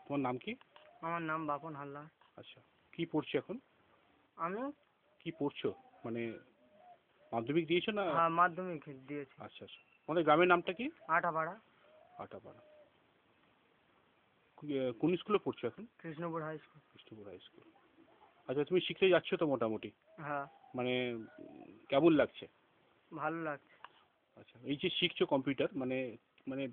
তোমার নাম কি? আমার নাম বাপন হালদার। আচ্ছা, কি পড়ছো এখন? আমি কি পড়ছো মানে মাধ্যমিক দিয়েছো না? হ্যাঁ মাধ্যমিক দিয়েছি। আচ্ছা আচ্ছা, তোমাদের গ্রামের নামটা কি? আটাপাড়া। আটাপাড়া। কোন স্কুলে পড়ছো এখন? Krishnapur high school. Krishnapur high school. আচ্ছা, তুমি শিখতে যাচ্ছ তো মোটামুটি, হ্যাঁ মানে কেমন লাগছে? ভালো লাগছে। আচ্ছা, এই যে শিখছো কম্পিউটার, মানে মানে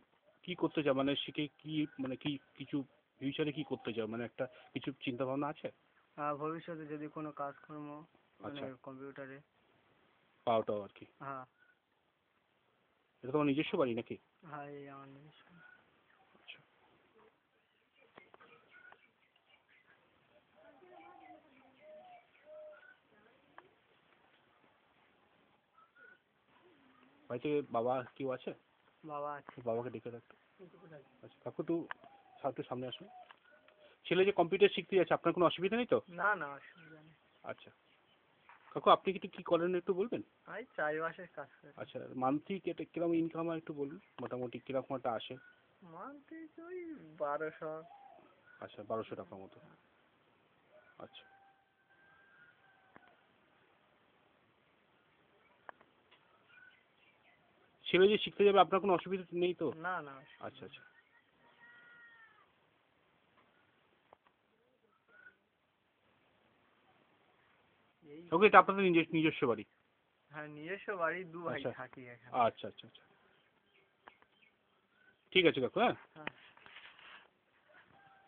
কি করতে চাও, মানে শিখে কি, মানে কি কিছু ফিউচারে কি করতে চাও, মানে একটা কিছু চিন্তা ভাবনা আছে? ভবিষ্যতে যদি কোনো কাজকর্ম মানে আচ্ছা, কম্পিউটারে। পাওয়াটাও আর কি। হ্যাঁ এটা তোমার নিজস্ব বাড়ি নাকি? হ্যাঁ এই আমার নিজস্ব। আচ্ছা, বাড়িতে বাবা কেউ আছে? বাবা আছে। বাবাকে ডেকে রাখতো। আচ্ছা কাকু, একটু সামনে আসুন। ছেলে যে কম্পিউটার শিখতে যাচ্ছে, আপনার কোনো অসুবিধা নেই তো? না না অসুবিধা নেই। আচ্ছা কাকু, আপনি কি করেন একটু বলবেন? আমি চাষবাসের কাজ করি। আচ্ছা, মান্থলি কিরকম ইনকাম হয় একটু বলুন, মোটামুটি কিরকম একটা আসে? মান্থলি ওই 1200। আচ্ছা, 1200 টাকা মতো। আচ্ছা, ছেলে যে শিখতে যাবে, আপনার কোনো অসুবিধা নেই তো? না না আচ্ছা আচ্ছা, এই ওকে, এটা আপনাদের নিজস্ব বাড়ি? হ্যাঁ নিজস্ব বাড়ি, দু ভাই আচ্ছা থাকি এখানে। আচ্ছা আচ্ছা আচ্ছা, ঠিক আছে কাকু, হ্যাঁ। হ্যাঁ।